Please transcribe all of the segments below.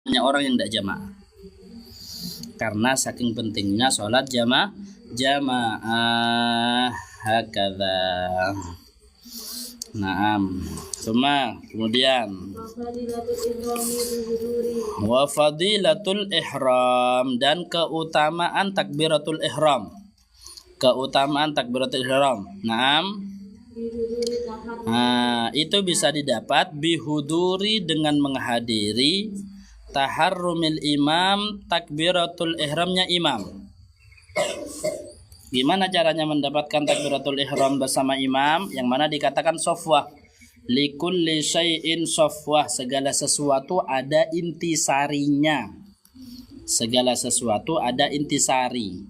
banyak orang yang tidak jamaah. Karena saking pentingnya sholat jamaah hakadha. Naam. Kemudian wa fadilatul ihram, dan keutamaan takbiratul ihram. Keutamaan takbiratul ihram. Naam. Itu bisa didapat bihuduri, dengan menghadiri taharrumil imam, takbiratul ihramnya imam. Gimana caranya mendapatkan takbiratul ihram bersama imam? Yang mana dikatakan sofwah. Likulli syai'in sofwah, segala sesuatu ada intisarinya. Segala sesuatu ada intisari.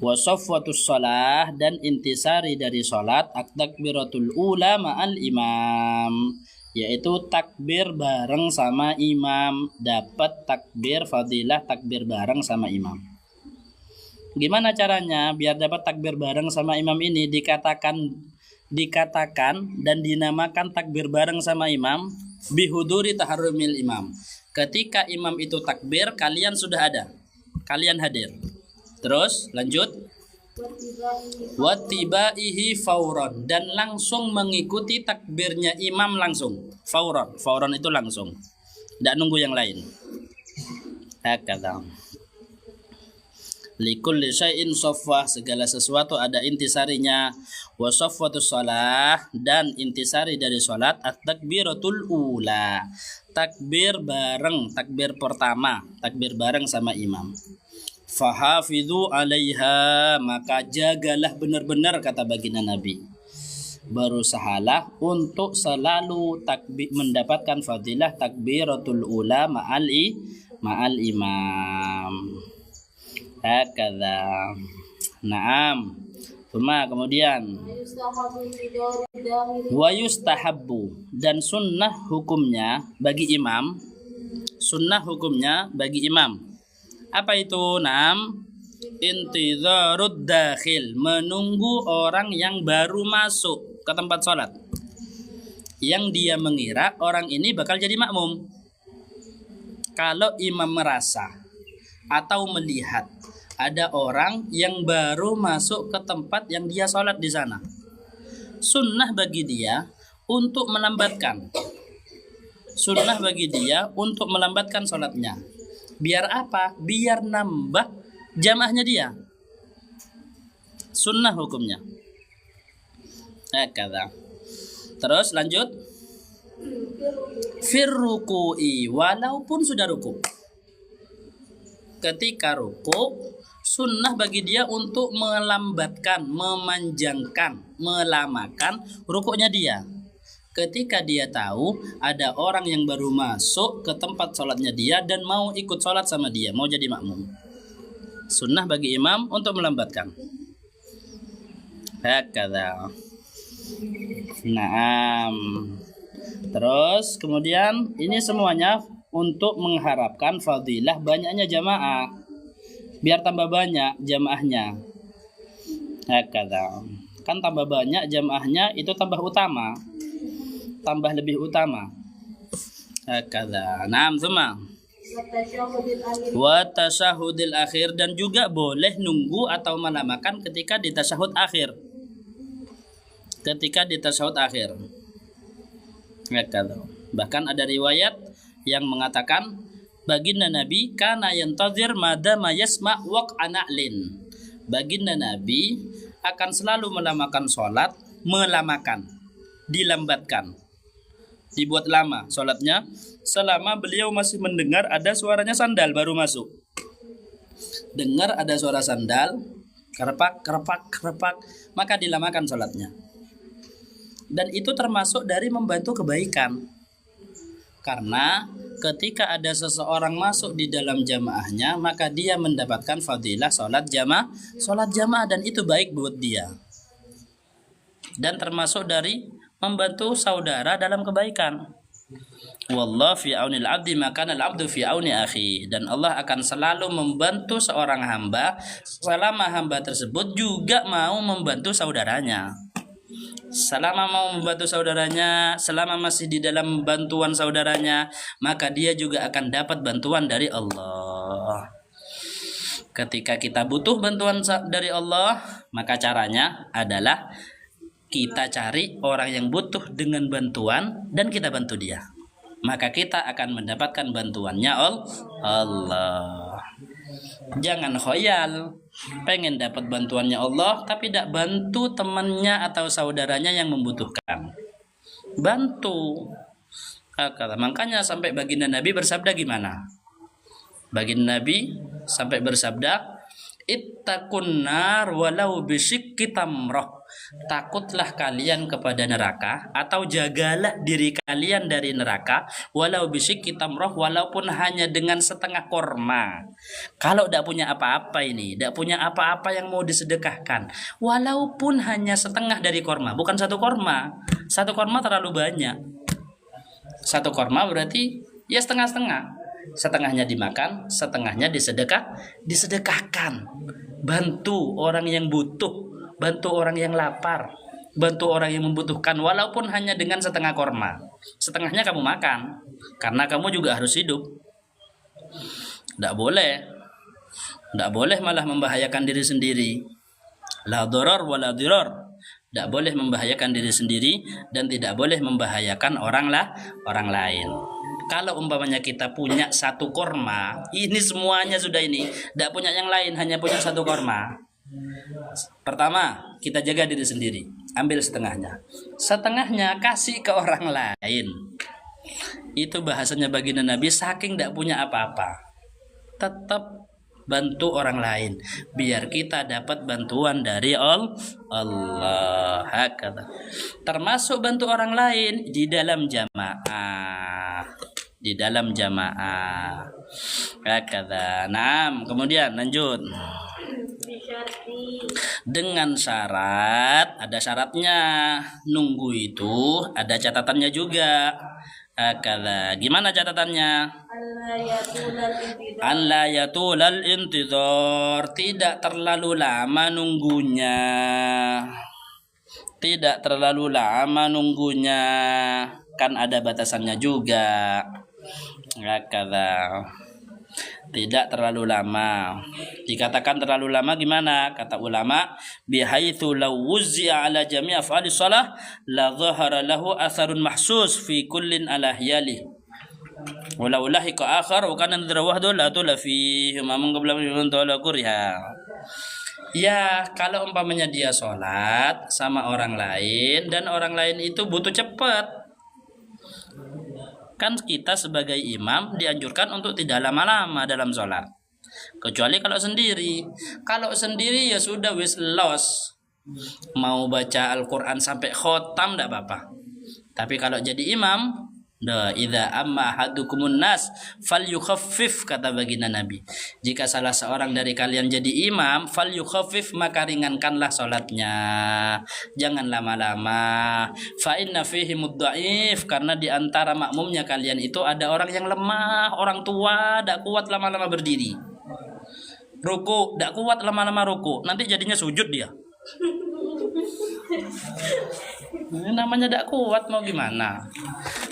Wa sofwatus shalah, dan intisari dari salat at-takbiratul ula ma'al imam, yaitu takbir bareng sama imam. Dapat takbir fadilah takbir bareng sama imam. Gimana caranya biar dapat takbir bareng sama imam ini? Dikatakan dan dinamakan takbir bareng sama imam bihuduri taharrumil imam. Ketika imam itu takbir, kalian sudah ada, kalian hadir. Terus lanjut, wattibaihi fauron, dan langsung mengikuti takbirnya imam langsung. Fauron itu langsung, tidak nunggu yang lain. Hakadha. Likulli syai'in sofwah, segala sesuatu ada intisarinya. Wa sofwatus shalah, dan intisari dari salat at-takbiratul ula, takbir bareng, takbir pertama, takbir bareng sama imam. Fahafidhu alaiha, maka jagalah benar-benar, kata baginda Nabi, berusahalah untuk selalu mendapatkan fadilah takbiratul ula ma'al imam. Hakadha. Naam. Kemudian wa yustahabbu, dan sunnah hukumnya bagi imam. Sunnah hukumnya bagi imam. Apa itu? Naam. Intidharud dakhil, menunggu orang yang baru masuk ke tempat sholat, yang dia mengira orang ini bakal jadi makmum. Kalau imam merasa atau melihat ada orang yang baru masuk ke tempat yang dia sholat di sana, sunnah bagi dia untuk melambatkan. Sunnah bagi dia untuk melambatkan sholatnya. Biar apa? Biar nambah jamaahnya dia. Sunnah hukumnya. Kata. Terus lanjut. Firruku'i, walaupun sudah ruku. Ketika ruku, sunnah bagi dia untuk melambatkan, memanjangkan, melamakan rukuknya dia. Ketika dia tahu ada orang yang baru masuk ke tempat sholatnya dia dan mau ikut sholat sama dia, mau jadi makmum, sunnah bagi imam untuk melambatkan. Hakadha. Naam. Terus kemudian ini semuanya untuk mengharapkan fadilah banyaknya jamaah, biar tambah banyak jamaahnya. Hakadha. Kan tambah banyak jamaahnya itu tambah utama, tambah lebih utama. Hakadha. Naam. Wa tasyahudil akhir, dan juga boleh nunggu atau melamakan ketika di tasyahud akhir. Ketika di tasyahud akhir. Hakadha. Bahkan ada riwayat yang mengatakan baginda Nabi kana yantazir madama yasma waq'ana lin. Baginda Nabi akan selalu melamakan sholat, dilambatkan, dibuat lama sholatnya selama beliau masih mendengar ada suaranya sandal baru masuk. Dengar ada suara sandal, kerepak, maka dilamakan sholatnya. Dan itu termasuk dari membantu kebaikan. Karena ketika ada seseorang masuk di dalam jamaahnya, maka dia mendapatkan fadilah sholat jamaah, dan itu baik buat dia. Dan termasuk dari membantu saudara dalam kebaikan. Wallahu fi aunil abdi maka al-abdu fi auni akhi, dan Allah akan selalu membantu seorang hamba selama hamba tersebut juga mau membantu saudaranya. Selama mau membantu saudaranya, selama masih di dalam bantuan saudaranya, maka dia juga akan dapat bantuan dari Allah. Ketika kita butuh bantuan dari Allah, maka caranya adalah kita cari orang yang butuh dengan bantuan dan kita bantu dia. Maka kita akan mendapatkan bantuannya Allah. Jangan khoyal pengen dapat bantuannya Allah tapi tidak bantu temannya atau saudaranya yang membutuhkan. Bantu. Makanya sampai baginda Nabi bersabda gimana? Baginda Nabi sampai bersabda, ittaqun nar walau bisyikki tamrah. Takutlah kalian kepada neraka atau jagalah diri kalian dari neraka walau bisyikki tamrah, walaupun hanya dengan setengah korma. Kalau tidak punya apa-apa ini, tidak punya apa-apa yang mau disedekahkan, walaupun hanya setengah dari korma, bukan satu korma. Satu korma terlalu banyak. Satu korma berarti ya setengah-setengah. Setengahnya dimakan, setengahnya disedekahkan. Bantu orang yang butuh, bantu orang yang lapar, bantu orang yang membutuhkan, walaupun hanya dengan setengah korma. Setengahnya kamu makan, karena kamu juga harus hidup. Tidak boleh malah membahayakan diri sendiri. La darar wa la dirar. Tidak boleh membahayakan diri sendiri dan tidak boleh membahayakan orang lain. Kalau umpamanya kita punya satu korma, ini semuanya sudah ini, tidak punya yang lain, hanya punya satu korma. Pertama, kita jaga diri sendiri, ambil setengahnya. Setengahnya kasih ke orang lain. Itu bahasanya baginda Nabi, saking tidak punya apa-apa, tetap bantu orang lain biar kita dapat bantuan dari Allah. Termasuk bantu orang lain di dalam jamaah. Kemudian lanjut. Dengan syarat, ada syaratnya. Nunggu itu ada catatannya juga. Gimana catatannya? Alla yatulal intidhar, tidak terlalu lama nunggunya. Tidak terlalu lama nunggunya. Kan ada batasannya juga. Tidak terlalu lama. Dikatakan terlalu lama gimana? Kata ulama, bihaitsu law wuzzi'a ala jami' af'ali shalah la dhahara lahu atharun mahsus fi kullin ala hiyali. Walau lahiqa akhar wa kana nadra wahdu la tula fi man qabla min ta'ala kuriha. Ya, kalau umpamanya dia sholat sama orang lain dan orang lain itu butuh cepat, kan kita sebagai imam dianjurkan untuk tidak lama-lama dalam sholat. Kecuali kalau sendiri. Kalau sendiri ya sudah wis los. Mau baca Al-Quran sampai khotam tidak apa-apa. Tapi kalau jadi imam, idza amma ahadukumun nas falyukhaffif, kata baginda Nabi. Jika salah seorang dari kalian jadi imam, falyukhaffif, maka ringankanlah salatnya. Jangan lama-lama. Fa inna fihi mudda'if, karena di antara makmumnya kalian itu ada orang yang lemah, orang tua, tidak kuat lama-lama berdiri. Ruku, tidak kuat lama-lama ruku. Nanti jadinya sujud dia. Ini namanya tidak kuat, mau gimana?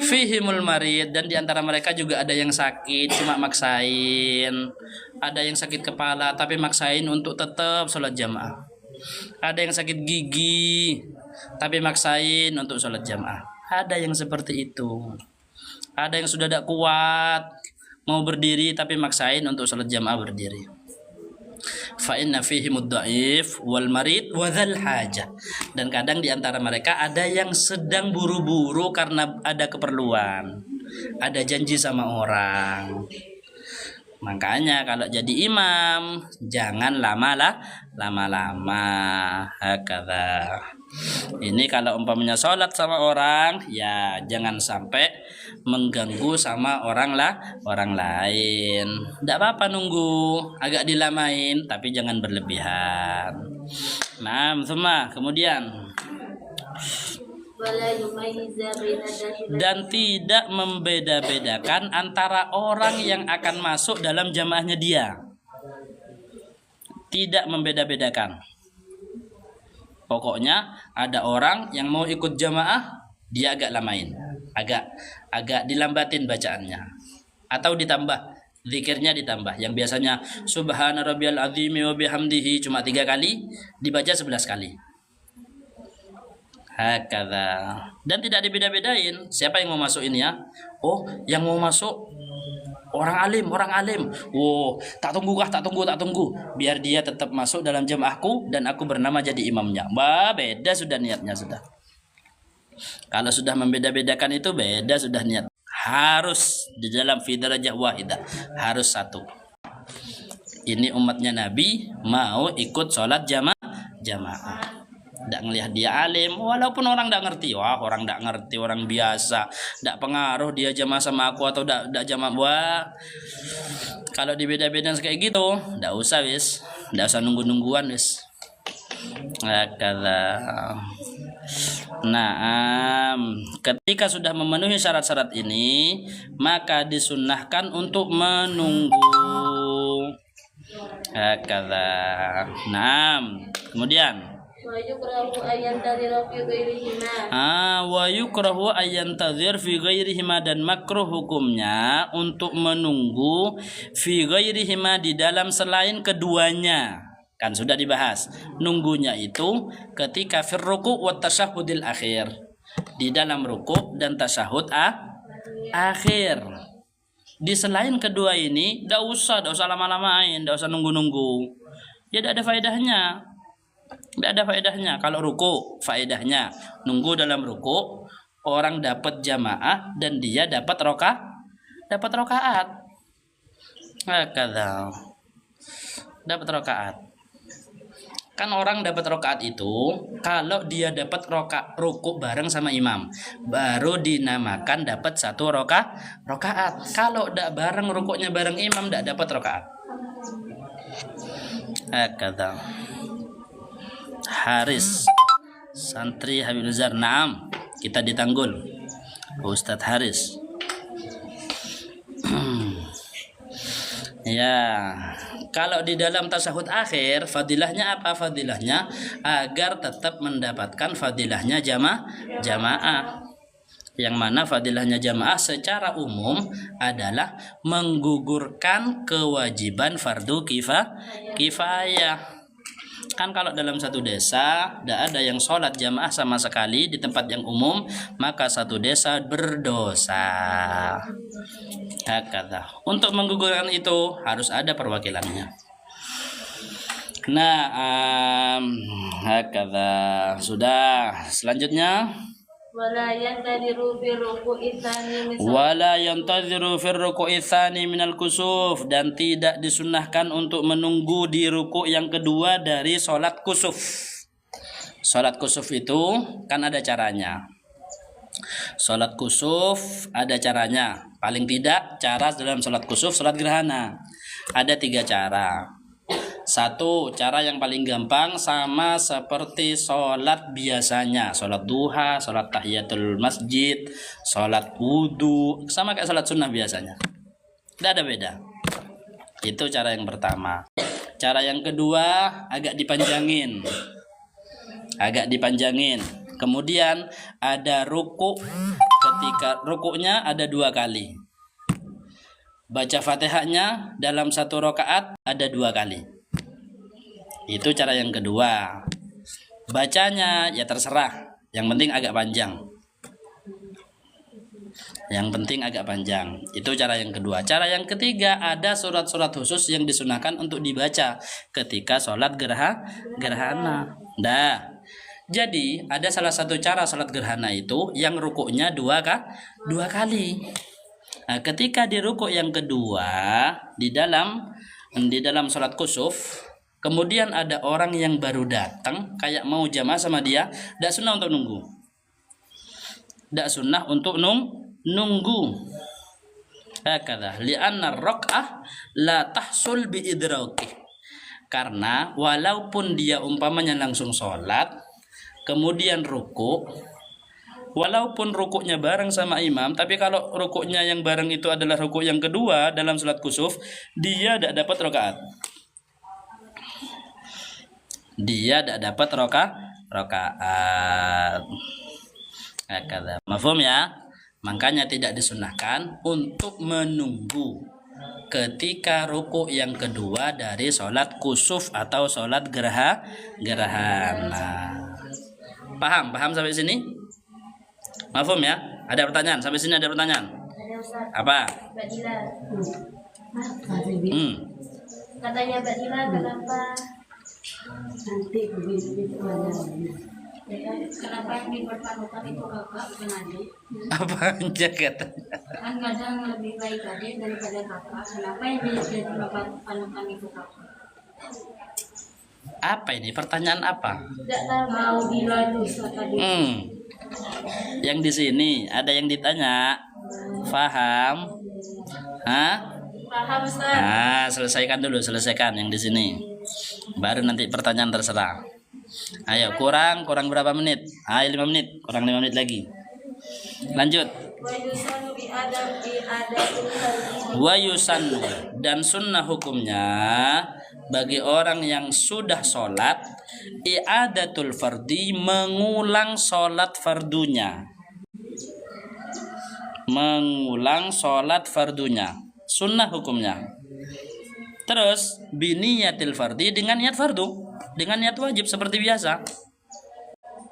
Fihimul marid, dan diantara mereka juga ada yang sakit cuma maksain, ada yang sakit kepala tapi maksain untuk tetap sholat jamaah, ada yang sakit gigi tapi maksain untuk sholat jamaah, ada yang seperti itu, ada yang sudah tidak kuat mau berdiri tapi maksain untuk sholat jamaah berdiri. Fa inna fihi mudda'if wal marid wa dzal hajah, dan kadang di antara mereka ada yang sedang buru-buru karena ada keperluan, ada janji sama orang. Makanya kalau jadi imam jangan lama-lama. Hakadha. Ini kalau umpamanya sholat sama orang, ya jangan sampai mengganggu sama orang lain. Tidak apa-apa nunggu, agak dilamain, tapi jangan berlebihan. Nah, kemudian dan tidak membeda-bedakan antara orang yang akan masuk dalam jamaahnya dia. Tidak membeda-bedakan. Pokoknya ada orang yang mau ikut jamaah, dia agak lamain, agak dilambatin bacaannya, atau ditambah zikirnya ditambah. Yang biasanya subhana rabbiyal azim wa bihamdihi cuma 3 kali, dibaca 11 kali. Hakadha. Dan tidak dibeda-bedain siapa yang mau masuk ini ya. Oh, yang mau masuk orang alim. Oh, tak tunggu. Biar dia tetap masuk dalam jamaahku dan aku bernama jadi imamnya. Bah, beda sudah niatnya sudah. Kalau sudah membeda-bedakan itu beda sudah niat. Harus di dalam fi darajah wahidah, harus satu. Ini umatnya Nabi mau ikut sholat jamaah. Tidak ngelihat dia alim, walaupun orang tidak ngerti. Wah, orang tidak ngerti, orang biasa, tidak pengaruh dia jamaah sama aku atau tidak jamaah. Wah, kalau dibeda-bedain kayak gitu, tidak usah wis, tidak usah nunggu-nungguan wis. Nah, ketika sudah memenuhi syarat-syarat ini, maka disunnahkan untuk menunggu. Nah, kemudian wa yukrahu ayantadhir fi ghairihima, dan makruh hukumnya untuk menunggu fi ghairihima di dalam selain keduanya. Kan sudah dibahas. Nunggunya itu ketika fir ruku' wa tasyahhudil akhir. Di dalam ruku' dan tasyahud akhir. Di selain kedua ini enggak usah lama-lamain, enggak usah nunggu-nunggu. Ya enggak ada faedahnya. Tidak ada faedahnya. Kalau ruku faedahnya nunggu dalam ruku, orang dapat jamaah dan dia dapat rakaat. Hakadha. Dapat rakaat. Kan orang dapat rakaat itu kalau dia dapat ruku bareng sama imam, baru dinamakan dapat satu rakaat. Kalau tidak bareng rukuknya bareng imam, tidak dapat rakaat. Hakadha. Haris, santri Habibul Zar. Naam, kita ditanggul Ustadz Haris. Ya, kalau di dalam tasyahud akhir fadilahnya apa? Fadilahnya agar tetap mendapatkan fadilahnya jamaah. Yang mana fadilahnya jamaah secara umum adalah menggugurkan kewajiban fardu kifayah. Kan kalau dalam satu desa tidak ada yang sholat jamaah sama sekali di tempat yang umum, maka satu desa berdosa. Hakadha. Untuk menggugurkan itu harus ada perwakilannya. Nah, hakadha. Sudah. Selanjutnya, wala yantadhiru fir ruku'i tsani minal kusuf, dan tidak disunnahkan untuk menunggu di ruku' yang kedua dari sholat kusuf. Sholat kusuf itu kan ada caranya. Sholat kusuf ada caranya. Paling tidak cara dalam sholat kusuf, sholat gerhana ada 3 cara. Satu, cara yang paling gampang sama seperti sholat biasanya, sholat duha, sholat tahiyatul masjid, sholat wudhu, sama kayak sholat sunnah biasanya, tidak ada beda. Itu cara yang pertama. Cara yang kedua agak dipanjangin. Kemudian ada ruku', ketika rukuknya ada 2 kali. Baca Fatihahnya dalam satu rakaat ada 2 kali. Itu cara yang kedua. Bacanya ya terserah, yang penting agak panjang. Itu cara yang kedua. Cara yang ketiga, ada surat-surat khusus yang disunahkan untuk dibaca ketika sholat gerhana. Jadi ada salah satu cara sholat gerhana itu yang rukuknya 2 kali. Nah, ketika di rukuk yang kedua di dalam sholat kusuf, kemudian ada orang yang baru datang kayak mau jamaah sama dia, tidak sunnah untuk nunggu. Hakadha, li'anna rak'ah la tahsul bi idraki. Karena walaupun dia umpamanya langsung sholat, kemudian ruku, walaupun rukuknya bareng sama imam, tapi kalau rukuknya yang bareng itu adalah rukuk yang kedua dalam sholat kusuf, dia tidak dapat rakaat. Hakadha. Mafhum ya? Makanya tidak disunahkan untuk menunggu ketika ruku yang kedua dari sholat kusuf atau sholat gerhana. Paham sampai sini? Mafhum ya? Ada pertanyaan? Sampai sini ada pertanyaan? Apa? Katanya Badila, kenapa yang dipertaruhkan itu kakak bukan adik? Apa aja katanya? Kan kadang lebih baik adik daripada kakak. Kenapa yang dipertaruhkan itu kakak? Apa ini? Pertanyaan apa? Tidak tahu mau bila dosa tadi. Yang di sini ada yang ditanya. Faham? Hah? Paham, Ustaz. Selesaikan dulu, selesaikan yang di sini. Baru nanti pertanyaan terserah. Ayo, kurang berapa menit? 5 menit, kurang 5 menit lagi. Lanjut. Wa yusannu, dan sunnah hukumnya bagi orang yang sudah sholat, i'adatul fardi, mengulang sholat fardunya. Mengulang sholat fardunya, sunnah hukumnya. Terus biniyatil fardi, dengan niat fardu, dengan niat wajib seperti biasa.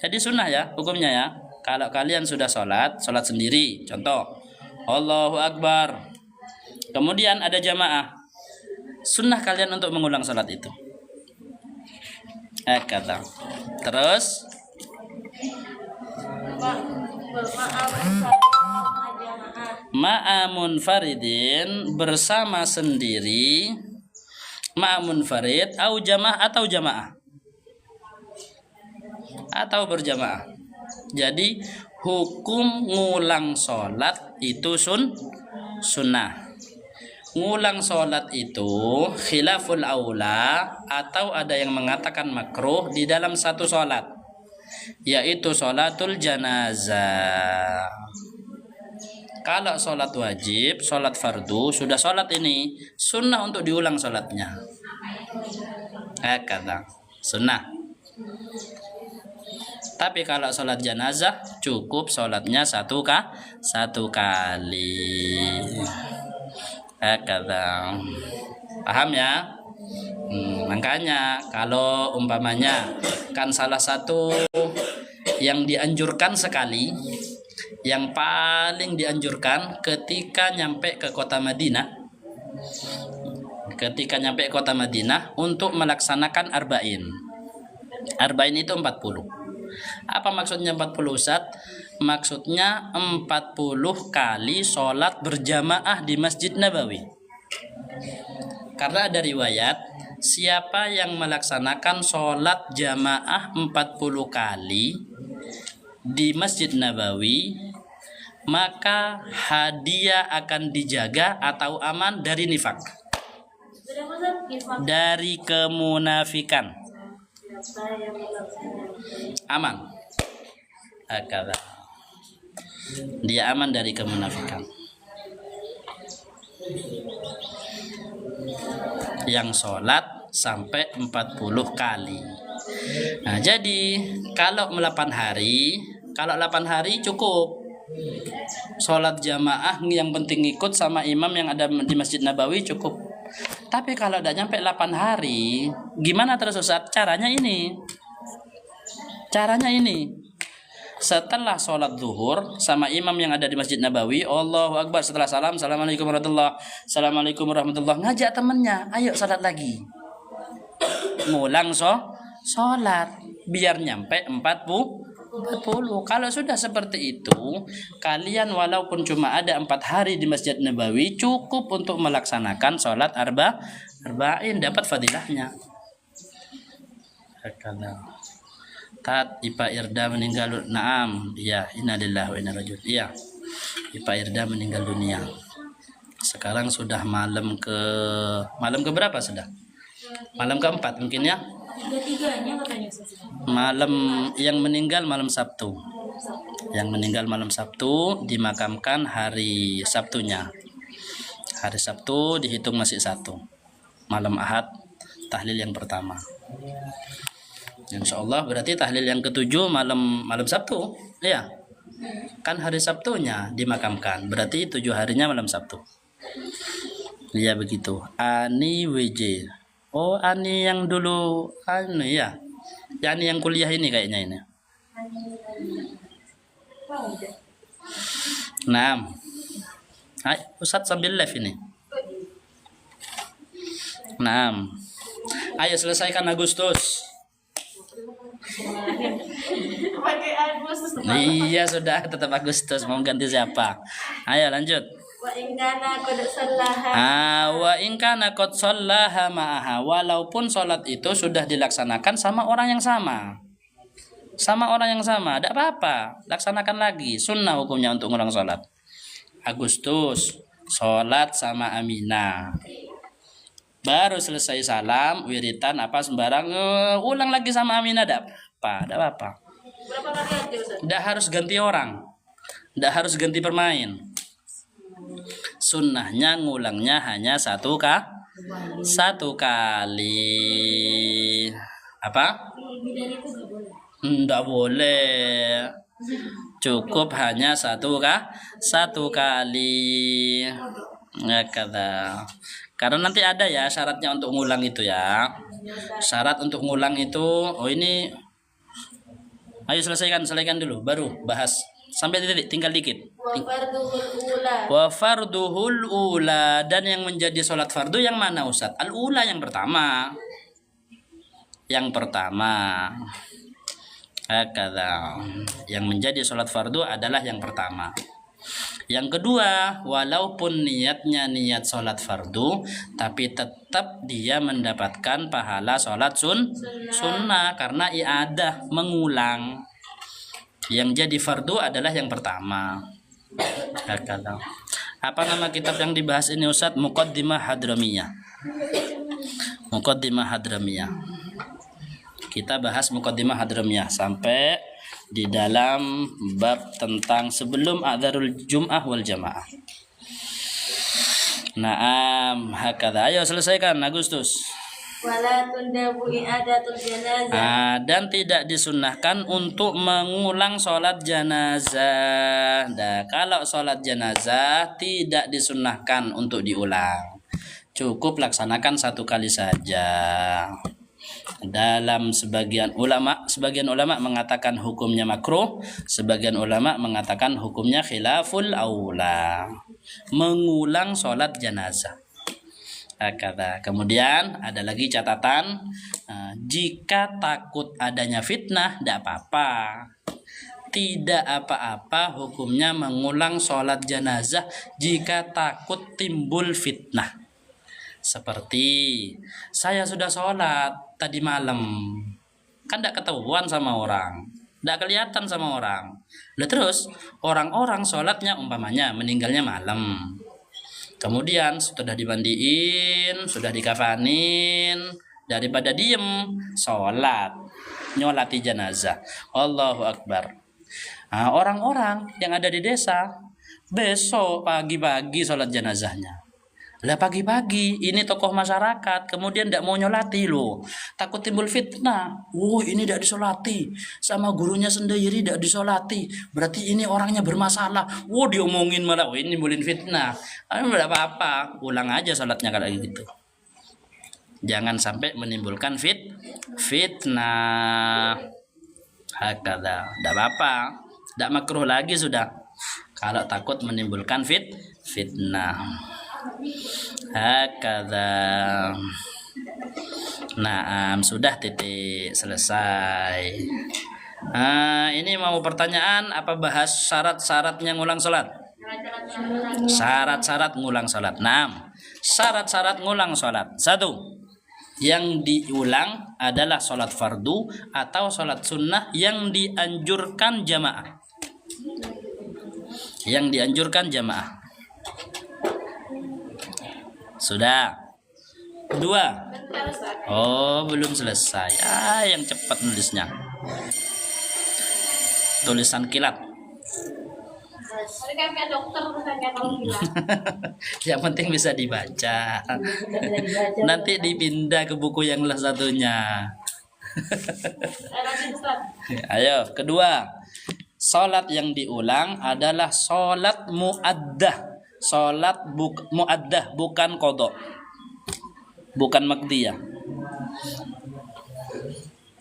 Jadi sunnah ya hukumnya ya. Kalau kalian sudah sholat sendiri, contoh Allahu Akbar, kemudian ada jamaah, sunnah kalian untuk mengulang sholat itu. Kata. Terus ma'amun faridin, bersama sendiri, ma'amun farid au jamaah atau jamaah atau berjamaah. Jadi hukum ngulang sholat itu sunnah. Ngulang sholat itu khilaful aula, atau ada yang mengatakan makruh di dalam satu sholat, yaitu sholatul janazah. Kalau sholat wajib, sholat fardu, sudah sholat ini, sunnah untuk diulang sholatnya. Kata sunnah. Tapi kalau sholat jenazah cukup sholatnya satu kali. Kata. Paham ya? Makanya kalau umpamanya kan salah satu yang dianjurkan sekali, yang paling dianjurkan ketika nyampe ke kota Madinah, untuk melaksanakan arba'in. Arba'in itu 40. Apa maksudnya 40, Ustaz? Maksudnya 40 kali sholat berjamaah di Masjid Nabawi. Karena ada riwayat, siapa yang melaksanakan sholat jamaah 40 kali di Masjid Nabawi, maka hadiah akan dijaga atau aman dari nifak, dari kemunafikan. Aman. Dia aman dari kemunafikan. Yang sholat sampai 40 kali. Nah, jadi kalau 8 hari cukup sholat jamaah, yang penting ikut sama imam yang ada di Masjid Nabawi cukup. Tapi kalau udah nyampe 8 hari, gimana terus Ustaz? Caranya ini. Setelah sholat zuhur sama imam yang ada di Masjid Nabawi, Allahu Akbar, setelah salam, Assalamualaikum warahmatullahi, ngajak temennya, ayo sholat lagi. Ngulang sholat biar nyampe 40. Kalau sudah seperti itu, kalian walaupun cuma ada 4 hari di Masjid Nabawi, cukup untuk melaksanakan sholat arba'in, dapat fadilahnya. Tat Ipa Irda meninggal. Naam, ya, innalillahi wa inna ilaihi raji'un. Iya, Ipa Irda meninggal dunia. Sekarang sudah malam ke berapa sudah? Malam keempat mungkin ya. Tiga-tiganya katanya. Malam yang meninggal malam Sabtu. Yang meninggal malam Sabtu dimakamkan hari Sabtunya. Hari Sabtu dihitung masih 1. Malam Ahad tahlil yang pertama. Insya Allah berarti tahlil yang ketujuh malam Sabtu, ya. Kan hari Sabtunya dimakamkan, berarti 7 harinya malam Sabtu. Iya begitu. Ani WJ. Oh, Ani yang dulu anu ya. Ya, Ani yang kuliah ini kayaknya ini. Nah, hai, Ustadz sambil live ini. Nah, ayo selesaikan Agustus. Pakai Agustus. Iya sudah, tetap Agustus. Mau ganti siapa? Ayo lanjut. Wa ingkana qad sallaha. Wa in kana qad shallaha ma'aha, walaupun sholat itu sudah dilaksanakan sama orang yang sama. Sama orang yang sama, tidak apa-apa, laksanakan lagi. Sunnah hukumnya untuk ngulang sholat. Agustus sholat sama Aminah, baru selesai salam, wiritan apa sembarang, ulang lagi sama Aminah, tidak apa-apa. Berapa kali aja Ustaz? Tidak harus ganti orang, tidak harus ganti permain. Sunnahnya ngulangnya hanya satu kali. Apa? Bidan itu nggak boleh. Nggak boleh. Cukup hanya satu kali. Ya kata. Karena nanti ada ya syaratnya untuk ngulang itu ya. Syarat untuk ngulang itu, oh ini, ayo selesaikan dulu, baru bahas. Sampai titik, tinggal dikit. Wa farduhul ula. Wa farduhul ula, dan yang menjadi sholat fardu yang mana Ustaz? Al-ula yang pertama. Yang pertama. Hakadha. Yang menjadi sholat fardu adalah yang pertama. Yang kedua, walaupun niatnya niat sholat fardu, tapi tetap dia mendapatkan pahala sholat sunnah karena i'adah, mengulang. Yang jadi fardu adalah yang pertama. Hakadha. Apa nama kitab yang dibahas ini Ustaz? Muqaddimah Hadramiyah. Muqaddimah Hadramiyah. Kita bahas Muqaddimah Hadramiyah sampai di dalam bab tentang sebelum adzarul jum'ah wal jamaah. Naam, hakadha. Ayo selesaikan Agustus. Wala tundabu i'adatul janazah. Dan tidak disunnahkan untuk mengulang sholat janazah. Nah, kalau sholat janazah tidak disunnahkan untuk diulang. Cukup laksanakan satu kali saja. Dalam sebagian ulama mengatakan hukumnya makruh, sebagian ulama mengatakan hukumnya khilaful aula, mengulang sholat jenazah. Kata. Kemudian ada lagi catatan, jika takut adanya fitnah tidak apa-apa, tidak apa-apa hukumnya mengulang sholat jenazah jika takut timbul fitnah. Seperti saya sudah sholat tadi malam, kan tidak ketahuan sama orang, tidak kelihatan sama orang. Lah terus orang-orang sholatnya umpamanya meninggalnya malam, kemudian sudah dimandiin, sudah dikafanin, daripada diem sholat, nyolati jenazah, Allahu Akbar. Nah, orang-orang yang ada di desa besok pagi-pagi sholat jenazahnya. Lah pagi-pagi ini tokoh masyarakat kemudian tidak mau nyolati loh, takut timbul fitnah. Ini tidak disolati sama gurunya sendiri, tidak disolati, berarti ini orangnya bermasalah. Diomongin malah, ini nimbulin fitnah. Tidak apa-apa, ulang aja sholatnya kalau gitu. Jangan sampai menimbulkan fitnah. Hakadha. Tidak apa-apa, tidak makruh lagi sudah kalau takut menimbulkan fitnah. Hakadha. Nah, sudah titik, selesai. Ini mau pertanyaan apa bahas syarat-syaratnya ngulang sholat? Syarat-syarat ngulang sholat. Nah, syarat-syarat ngulang sholat. 1. Yang diulang adalah sholat fardu atau sholat sunnah yang dianjurkan jamaah. Yang dianjurkan jamaah. Sudah. 2. Belum selesai. Yang cepat nulisnya. Tulisan kilat. Yang penting bisa dibaca. Nanti dipindah ke buku yang satunya. Lanjut Ustaz. Ayo, kedua. Salat yang diulang adalah salat muaddah. Salat muaddah, bukan qadha. Bukan maqdiyah.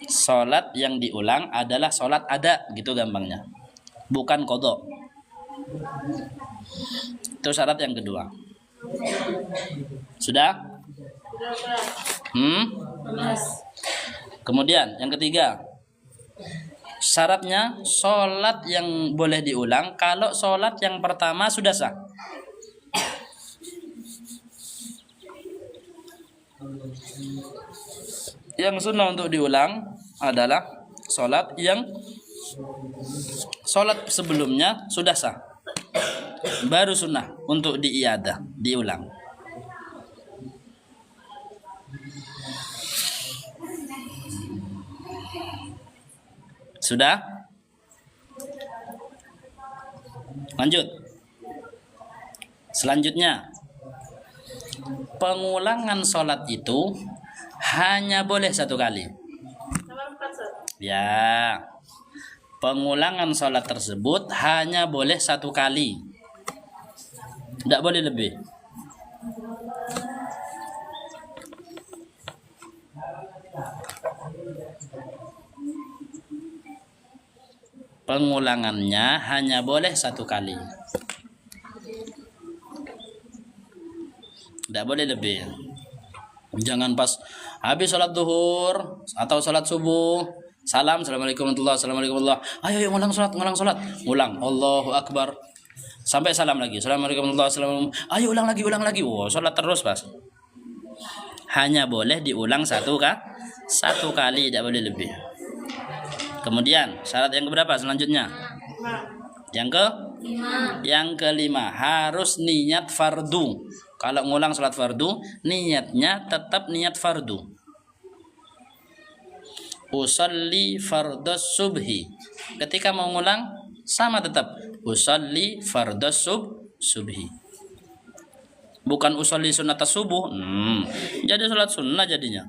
Salat yang diulang adalah salat ada, gitu gampangnya. Bukan qadha. Itu syarat yang kedua. Sudah? Kemudian yang ketiga, syaratnya sholat yang boleh diulang kalau sholat yang pertama sudah sah. Yang sunnah untuk diulang adalah sholat yang sholat sebelumnya sudah sah, baru sunnah untuk diiadah, diulang. Sudah? Lanjut. Selanjutnya, pengulangan sholat itu hanya boleh satu kali. Ya, pengulangan sholat tersebut hanya boleh satu kali, tidak boleh lebih. Pengulangannya hanya boleh satu kali, tidak boleh lebih. Jangan pas habis sholat zuhur atau sholat subuh, salam, assalamualaikum warahmatullahi wabarakatuh, ayo ngulang sholat, ulang, Allahu Akbar, sampai salam lagi, assalamualaikum warahmatullahi wabarakatuh, ayo ulang lagi, wow, sholat terus pas. Hanya boleh diulang satu kali, tidak boleh lebih. Kemudian syarat yang keberapa selanjutnya? Yang kelima, harus niat fardu. Kalau ngulang salat fardu, niatnya tetap niat fardu. Usalli fardhas subhi. Ketika mau ngulang sama tetap usalli fardhas subhi. Bukan usalli sunnatas subuh. Jadi salat sunnah jadinya.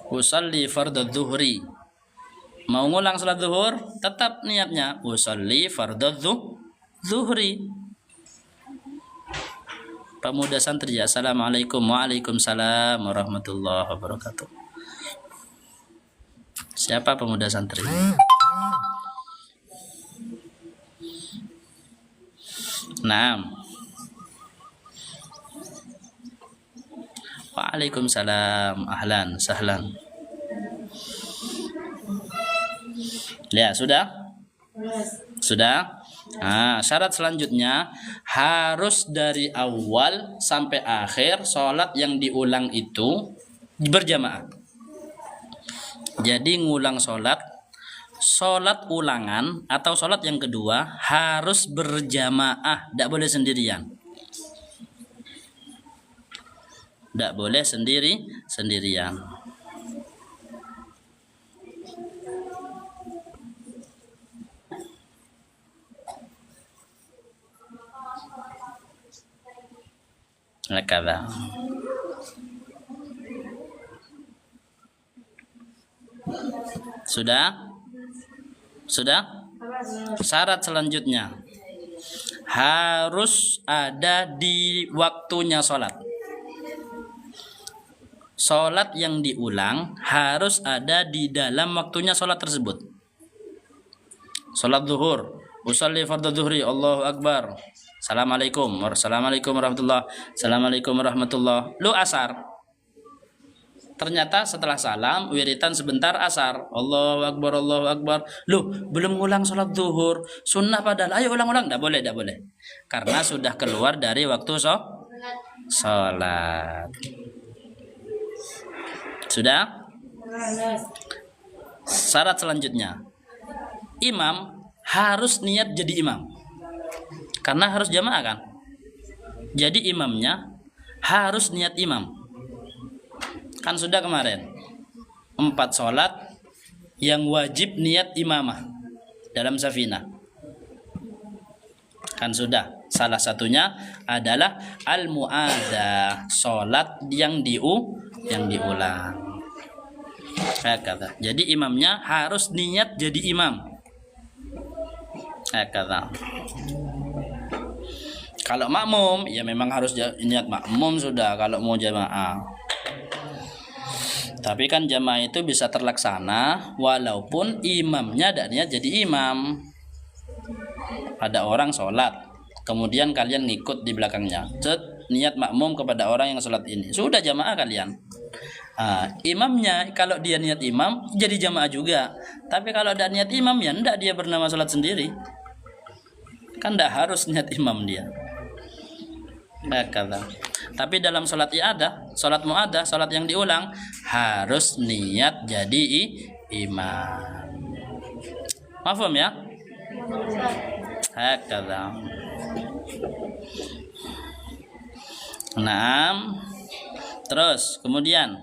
Usalli fardhu dhuhri. Mau ngulang salat zuhur, tetap niatnya usalli fardhu dhuhri. Pemuda santri, assalamualaikum. Waalaikumsalam warahmatullahi wabarakatuh. Siapa pemuda santri? Naam. Waalaikumsalam, ahlan, sahlan. Ya, sudah? Sudah? Nah, syarat selanjutnya harus dari awal sampai akhir sholat yang diulang itu berjamaah. Jadi ngulang sholat ulangan atau sholat yang kedua harus berjamaah, tidak boleh sendirian. Tidak boleh sendirian. Lekada. Sudah? Syarat selanjutnya harus ada di waktunya sholat. Sholat yang diulang harus ada di dalam waktunya sholat tersebut. Sholat zuhur, usalli fardhu zuhri, Allahu Akbar, assalamualaikum warahmatullahi, assalamualaikum warahmatullahi. Lu asar, ternyata setelah salam wiritan sebentar asar, Allahu Akbar. Lu belum ngulang sholat zuhur, sunnah padahal, ayo ulang. Tidak boleh, karena sudah keluar dari waktu sholat. Sudah? Syarat selanjutnya, imam harus niat jadi imam, karena harus jamaah kan. Jadi imamnya harus niat imam. Kan sudah kemarin 4 sholat yang wajib niat imamah dalam safinah. Kan sudah. Salah satunya adalah al-mu'adah, sholat yang yang diulang. Kata. Jadi imamnya harus niat jadi imam. Kata. Kalau makmum, ya memang harus niat makmum sudah kalau mau jamaah. Tapi kan jamaah itu bisa terlaksana walaupun imamnya tidak niat jadi imam. Ada orang sholat, kemudian kalian ngikut di belakangnya. Niat makmum kepada orang yang sholat ini. Sudah jamaah kalian. Imamnya kalau dia niat imam jadi jamaah juga. Tapi kalau ada niat imam ya enggak, dia bernama sholat sendiri. Kan enggak harus niat imam dia. Kata. Tapi dalam sholat iadah, sholat mu'adah, sholat yang diulang harus niat jadi imam. Mafhum ya? Kata. Terus kemudian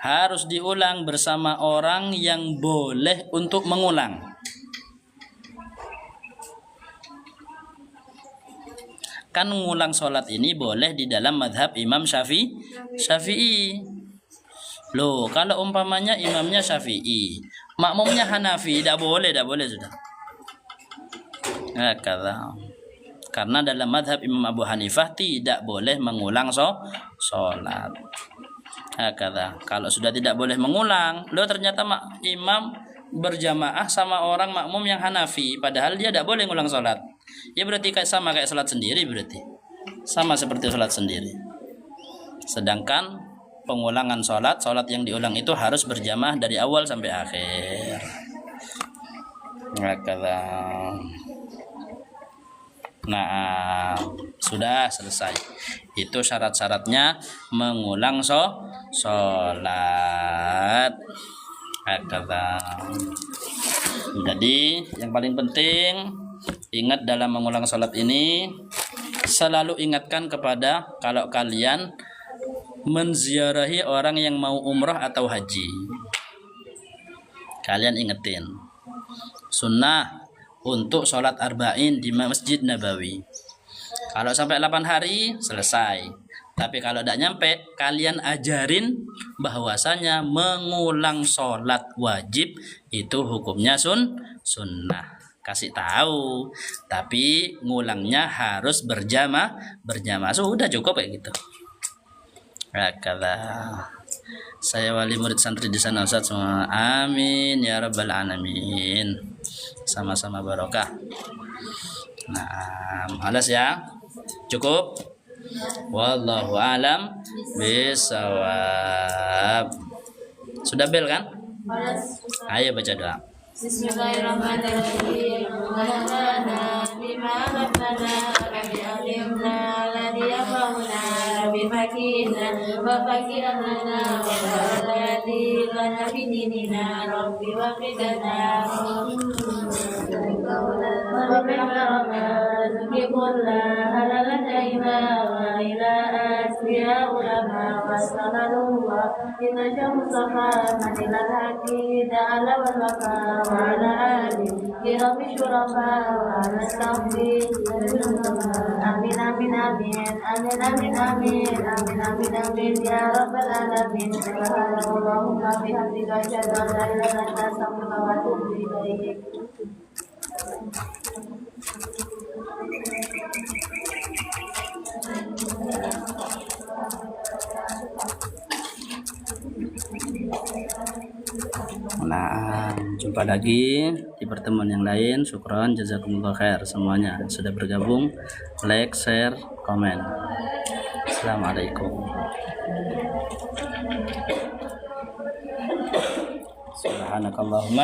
harus diulang bersama orang yang boleh untuk mengulang. Kan mengulang sholat ini boleh di dalam madhab Imam Syafi'i. Loh, kalau umpamanya imamnya Syafi'i, makmumnya Hanafi, tidak boleh sudah. Kata. Karena dalam madhab Imam Abu Hanifah tidak boleh mengulang sholat. Kata. Kalau sudah tidak boleh mengulang, lo ternyata imam berjamaah sama orang makmum yang Hanafi, padahal dia tidak boleh mengulang sholat. Ya berarti sama kayak sholat sendiri, berarti sama seperti sholat sendiri. Sedangkan pengulangan sholat yang diulang itu harus berjamaah dari awal sampai akhir. Kata. Nah, sudah selesai. Itu syarat-syaratnya mengulang sholat. Kata. Jadi yang paling penting ingat dalam mengulang sholat ini, selalu ingatkan kepada kalau kalian menziarahi orang yang mau umrah atau haji, kalian ingetin sunnah untuk sholat arba'in di Masjid Nabawi. Kalau sampai 8 hari selesai. Tapi kalau tidak nyampe, kalian ajarin bahwasanya mengulang sholat wajib itu hukumnya sunnah. Kasih tahu. Tapi ngulangnya harus berjamaah. Sudah cukup kayak gitu. Kata saya wali murid santri di sana Ustaz semua. Amin ya rabbal alamin. Sama-sama barokah. Nah, alas ya. Cukup. Wallahu alam bisawab. Sudah bel kan? Ayo baca doa. Bismillahirrahmanirrahim. Allahumma bima rabbana rabbi alimna ladhi yafahuna rabbi fakina wa fakirana wa ladhi lana bidinina rabbi wafidana wa bihmarana zukikulla halala daima wa ila asriya ulama wa sallalullah ina syamsafa manilal haqi da'ala wal waqam وعلى آله كرام الشرفاء وعلى التوفيق آمين آمين آمين آمين آمين آمين آمين آمين آمين يا رب العالمين سبحانك اللهم وبحمدك أشهد أن لا إله إلا أنت أستغفرك وأتوب إليك. Nah, jumpa lagi di pertemuan yang lain. Syukron, jazakumullah khair semuanya sudah bergabung. Like, share, komen. Assalamualaikum. Subhanakallahumma